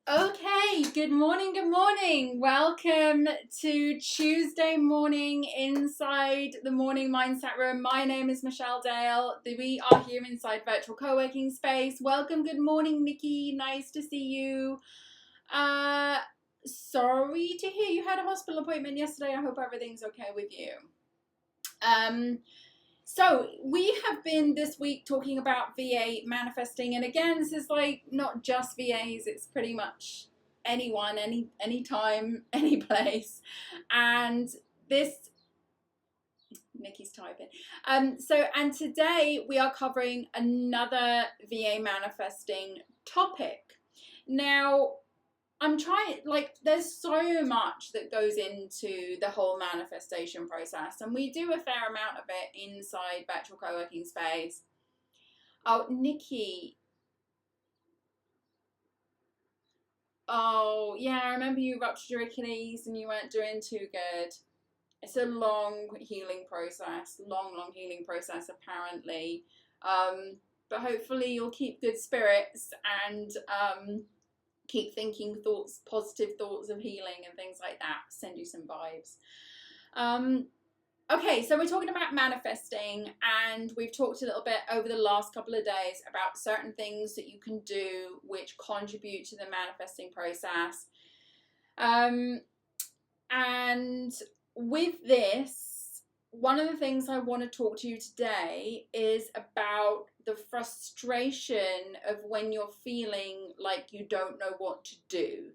Okay, good morning, good morning. Welcome to Tuesday morning inside the morning mindset room. My name is Michelle Dale. We are here inside virtual co-working space. Welcome, good morning, Nikki. Nice to see you. Sorry to hear you had a hospital appointment yesterday. I hope everything's okay with you. So we have been this week talking about VA manifesting, and again, this is like not just VAs, it's pretty much anyone, anytime, any place. And this Nikki's typing. And today we are covering another VA manifesting topic. Now, I'm trying, there's so much that goes into the whole manifestation process, and we do a fair amount of it inside virtual co-working space. Oh, Nikki. Oh, yeah, I remember you ruptured your Achilles and you weren't doing too good. It's a long healing process, long healing process, apparently. But hopefully you'll keep good spirits and keep thinking positive thoughts of healing and things like that. Send you some vibes. Okay, so we're talking about manifesting, and we've talked a little bit over the last couple of days about certain things that you can do which contribute to the manifesting process. And with this, one of the things I want to talk to you today is about the frustration of when you're feeling like you don't know what to do.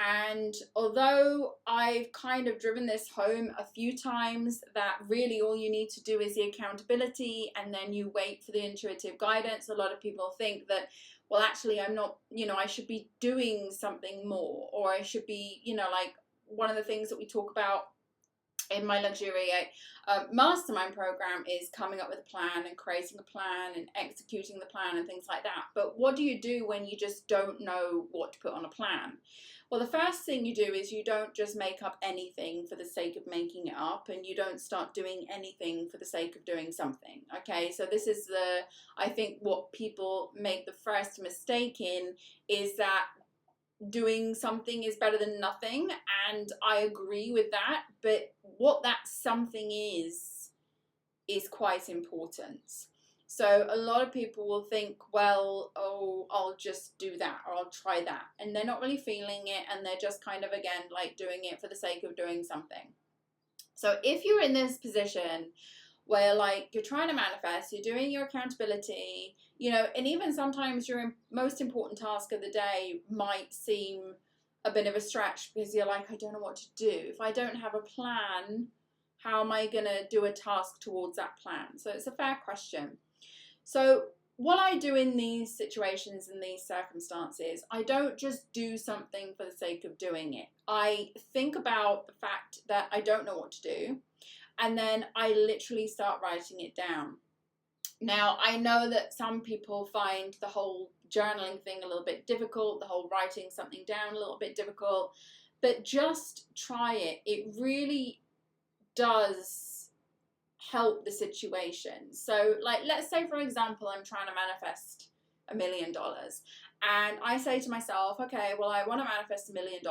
And although I've kind of driven this home a few times, that really all you need to do is the accountability and then you wait for the intuitive guidance. A lot of people think that, well, actually, I'm not, I should be doing something more, or I should be, like one of the things that we talk about in my Luxuriate mastermind program is coming up with a plan and creating a plan and executing the plan and things like that. But what do you do when you just don't know what to put on a plan? Well, the first thing you do is you don't just make up anything for the sake of making it up, and you don't start doing anything for the sake of doing something. Okay, so this is I think what people make the first mistake in is that doing something is better than nothing, and I agree with that, but what that something is quite important. So a lot of people will think, well, I'll just do that, or I'll try that, and they're not really feeling it, and they're just kind of, again, like doing it for the sake of doing something. So if you're in this position where you're trying to manifest, you're doing your accountability, and even sometimes your most important task of the day might seem a bit of a stretch because you're like, I don't know what to do. If I don't have a plan, how am I going to do a task towards that plan? So it's a fair question. So what I do in these situations, in these circumstances, I don't just do something for the sake of doing it. I think about the fact that I don't know what to do, and then I literally start writing it down. Now, I know that some people find the whole journaling thing a little bit difficult, the whole writing something down a little bit difficult, but just try it. It really does help the situation. So, let's say, for example, I'm trying to manifest $1 million, and I say to myself, okay, well, I want to manifest $1 million,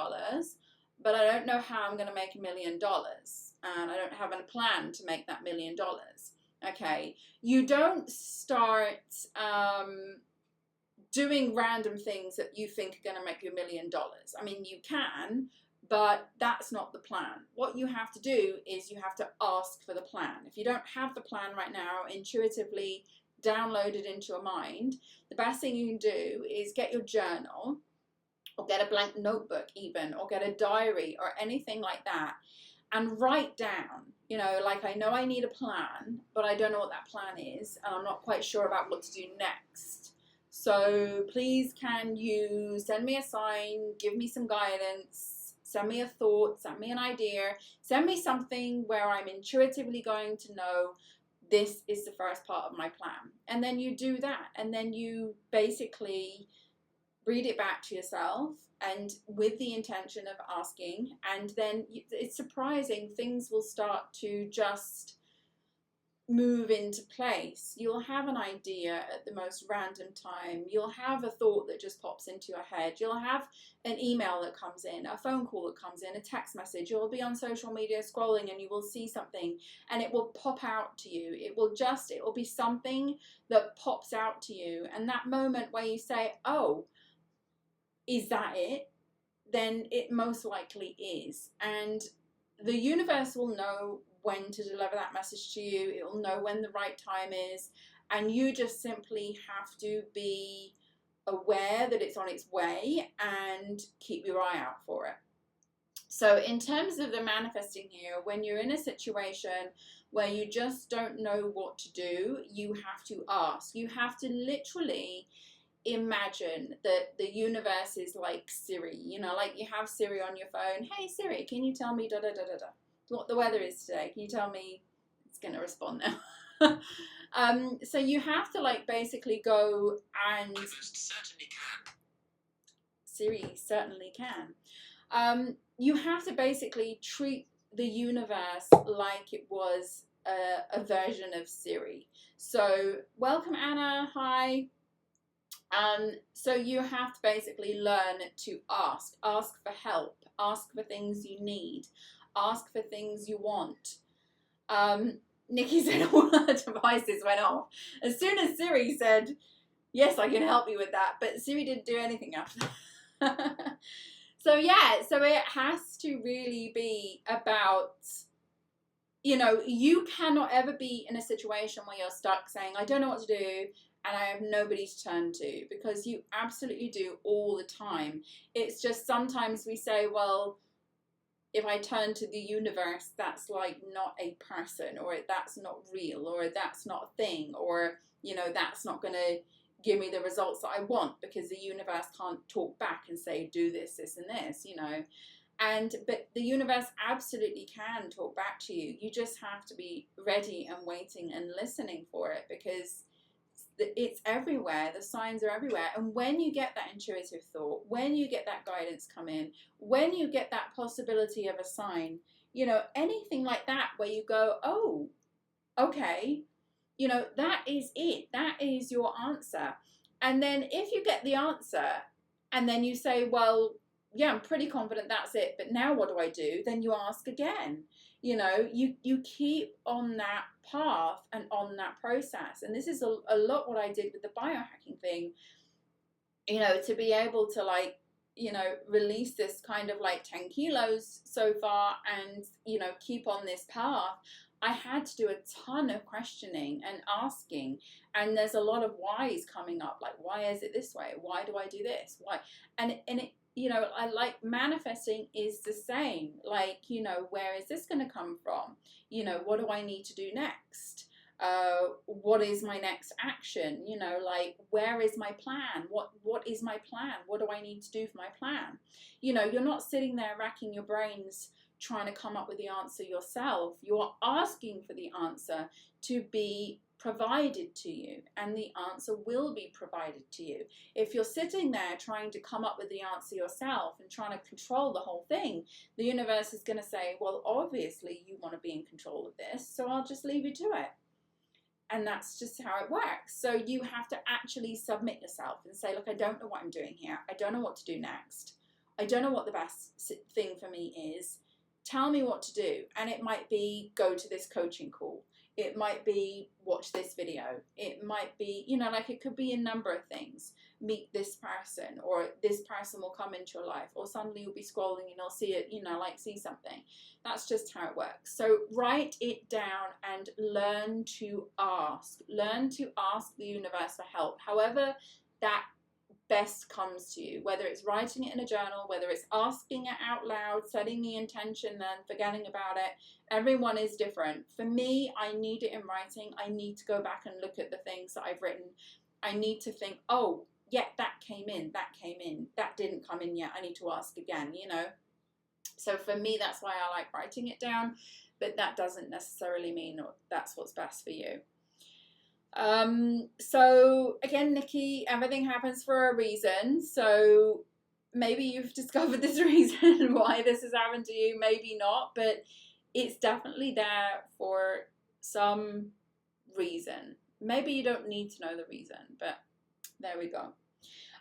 but I don't know how I'm going to make $1 million, and I don't have a plan to make that $1 million. Okay, you don't start doing random things that you think are going to make you $1 million. I mean, you can, but that's not the plan. What you have to do is you have to ask for the plan. If you don't have the plan right now, intuitively download it into your mind, the best thing you can do is get your journal, or get a blank notebook even, or get a diary or anything like that, and write down, I know I need a plan, but I don't know what that plan is, and I'm not quite sure about what to do next. So please, can you send me a sign, give me some guidance, send me a thought, send me an idea, send me something where I'm intuitively going to know this is the first part of my plan. And then you do that, and then you basically read it back to yourself, and with the intention of asking, and then it's surprising, things will start to just move into place. You'll have an idea at the most random time. You'll have a thought that just pops into your head. You'll have an email that comes in, a phone call that comes in, a text message. You'll be on social media scrolling and you will see something and it will pop out to you. It will be something that pops out to you. And that moment where you say, oh, is that it? Then it most likely is. And the universe will know when to deliver that message to you. It will know when the right time is. And you just simply have to be aware that it's on its way and keep your eye out for it. So in terms of the manifesting here, when you're in a situation where you just don't know what to do, you have to ask. You have to literally imagine that the universe is like Siri, you know, like you have Siri on your phone. Hey Siri, can you tell me da da da da da what the weather is today? Can you tell me? It's gonna respond now. So you have to like basically go and I most certainly can. Siri certainly can. You have to basically treat the universe like it was a version of Siri. So welcome Anna, hi. So you have to basically learn to ask for help, ask for things you need, ask for things you want. Nikki said all her devices went off. As soon as Siri said, yes, I can help you with that, but Siri didn't do anything after that. So yeah, so it has to really be about, you know, you cannot ever be in a situation where you're stuck saying, I don't know what to do, and I have nobody to turn to, because you absolutely do all the time. It's just sometimes we say, well, if I turn to the universe, that's like not a person, or that's not real, or that's not a thing, or, you know, that's not going to give me the results that I want, because the universe can't talk back and say, do this, this, and this, you know. But the universe absolutely can talk back to you. You just have to be ready and waiting and listening for it, because it's everywhere. The signs are everywhere. And when you get that intuitive thought, when you get that guidance come in, when you get that possibility of a sign, you know, anything like that where you go, oh, okay, you know, that is it. That is your answer. And then if you get the answer and then you say, well, yeah, I'm pretty confident that's it, but now what do I do? Then you ask again. You know, you keep on that path and on that process. And this is a lot what I did with the biohacking thing, you know, to be able to like, you know, release this kind of like 10 kilos so far and, you know, keep on this path. I had to do a ton of questioning and asking, and there's a lot of whys coming up, like, why is it this way? Why do I do this? Why? And it, you know, I like manifesting is the same. Like, you know, where is this going to come from? You know, what do I need to do next? What is my next action? You know, like, where is my plan? What is my plan? What do I need to do for my plan? You know, you're not sitting there racking your brains trying to come up with the answer yourself. You are asking for the answer to be provided to you, and the answer will be provided to you. If you're sitting there trying to come up with the answer yourself and trying to control the whole thing, the universe is going to say, well, obviously you want to be in control of this, so I'll just leave you to it. And that's just how it works. So you have to actually submit yourself and say, look, I don't know what I'm doing here. I don't know what to do next. I don't know what the best thing for me is. Tell me what to do. And it might be go to this coaching call. It might be watch this video. It might be, you know, like it could be a number of things. Meet this person, or this person will come into your life, or suddenly you'll be scrolling and you'll see it, you know, like see something. That's just how it works. So write it down and learn to ask. Learn to ask the universe for help, however that best comes to you, whether it's writing it in a journal, whether it's asking it out loud, setting the intention, then forgetting about it. Everyone is different. For me, I need it in writing. I need to go back and look at the things that I've written. I need to think, oh, yeah, that came in, that didn't come in yet, I need to ask again, you know. So for me, that's why I like writing it down, but that doesn't necessarily mean that's what's best for you. So again, Nikki, everything happens for a reason. So maybe you've discovered this reason why this has happened to you, maybe not, but it's definitely there for some reason. Maybe you don't need to know the reason, but there we go.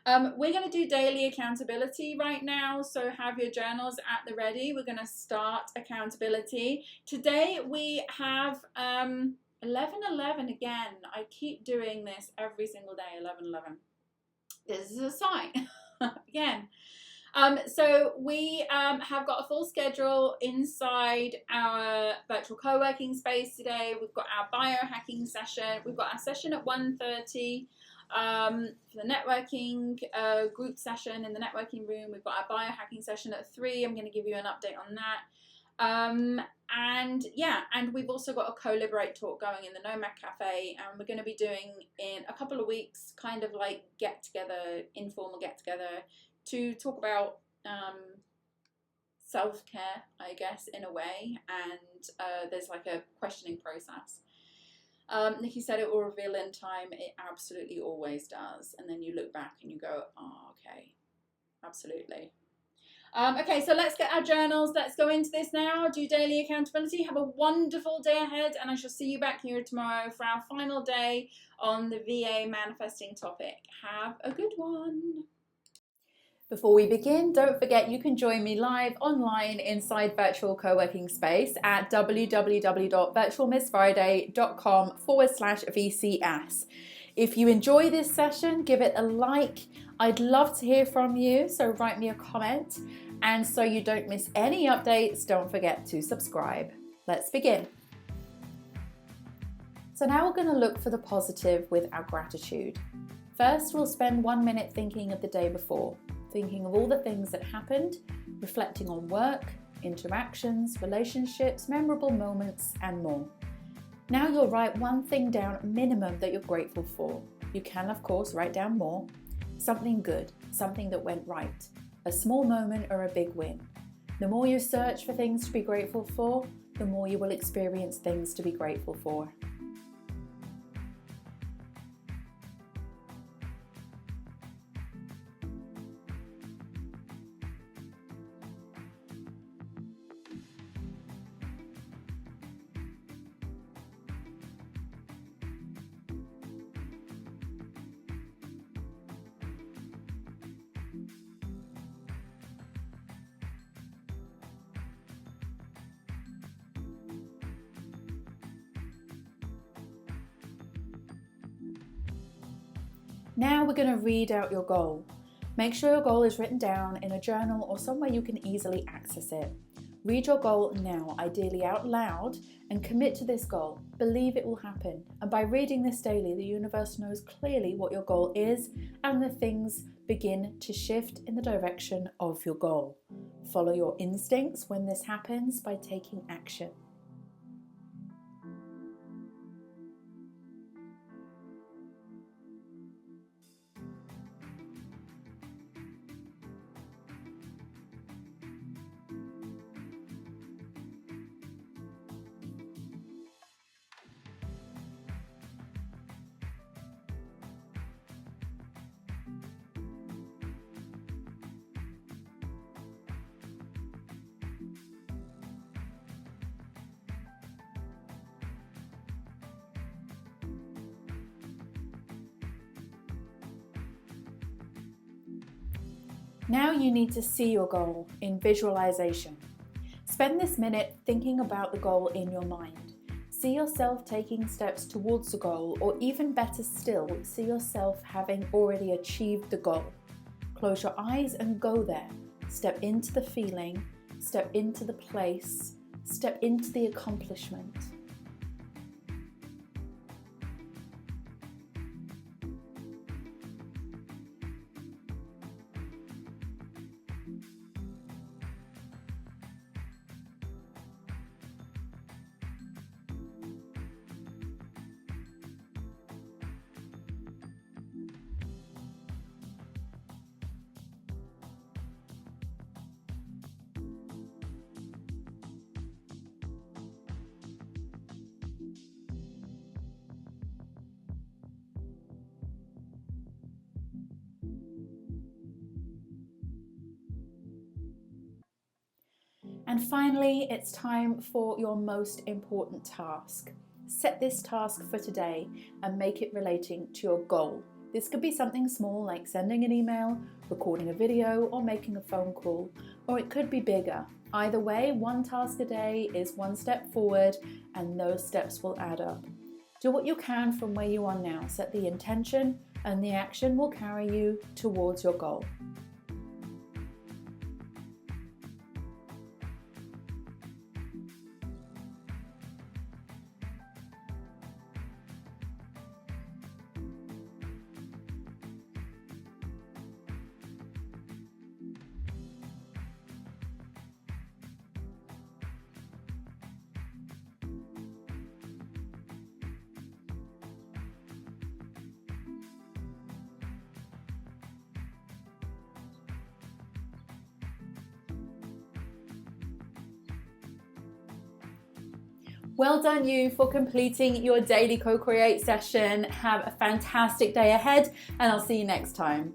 We're going to do daily accountability right now, so have your journals at the ready. We're going to start accountability. Today we have 11:11 again. I keep doing this every single day, 11:11. This is a sign again. So we have got a full schedule inside our virtual co-working space today. We've got our biohacking session. We've got our session at 1:30 for the networking group session in the networking room. We've got our biohacking session at 3. I'm going to give you an update on that. And we've also got a co-liberate talk going in the Nomad Cafe, and we're going to be doing in a couple of weeks kind of like informal get together to talk about self-care, I guess, in a way, and there's like a questioning process. Nikki said it will reveal in time. It absolutely always does, and then you look back and you go, oh, okay, absolutely. Okay, so let's get our journals. Let's go into this now. Do daily accountability. Have a wonderful day ahead, and I shall see you back here tomorrow for our final day on the VA manifesting topic. Have a good one. Before we begin, don't forget you can join me live online inside Virtual Co-working Space at www.virtualmissfriday.com/VCS. If you enjoy this session, give it a like. I'd love to hear from you, so write me a comment. And so you don't miss any updates, don't forget to subscribe. Let's begin. So now we're going to look for the positive with our gratitude. First, we'll spend 1 minute thinking of the day before, thinking of all the things that happened, reflecting on work, interactions, relationships, memorable moments, and more. Now you'll write one thing down minimum that you're grateful for. You can, of course, write down more. Something good, something that went right, a small moment or a big win. The more you search for things to be grateful for, the more you will experience things to be grateful for. Now we're going to read out your goal. Make sure your goal is written down in a journal or somewhere you can easily access it. Read your goal now, ideally out loud, and commit to this goal. Believe it will happen. And by reading this daily, the universe knows clearly what your goal is, and the things begin to shift in the direction of your goal. Follow your instincts when this happens by taking action. Now you need to see your goal in visualization. Spend this minute thinking about the goal in your mind. See yourself taking steps towards the goal, or even better still, see yourself having already achieved the goal. Close your eyes and go there. Step into the feeling, step into the place, step into the accomplishment. And finally, it's time for your most important task. Set this task for today and make it relating to your goal. This could be something small like sending an email, recording a video, or making a phone call, or it could be bigger. Either way, one task a day is one step forward, and those steps will add up. Do what you can from where you are now. Set the intention, and the action will carry you towards your goal. Well done you for completing your daily co-create session. Have a fantastic day ahead, and I'll see you next time.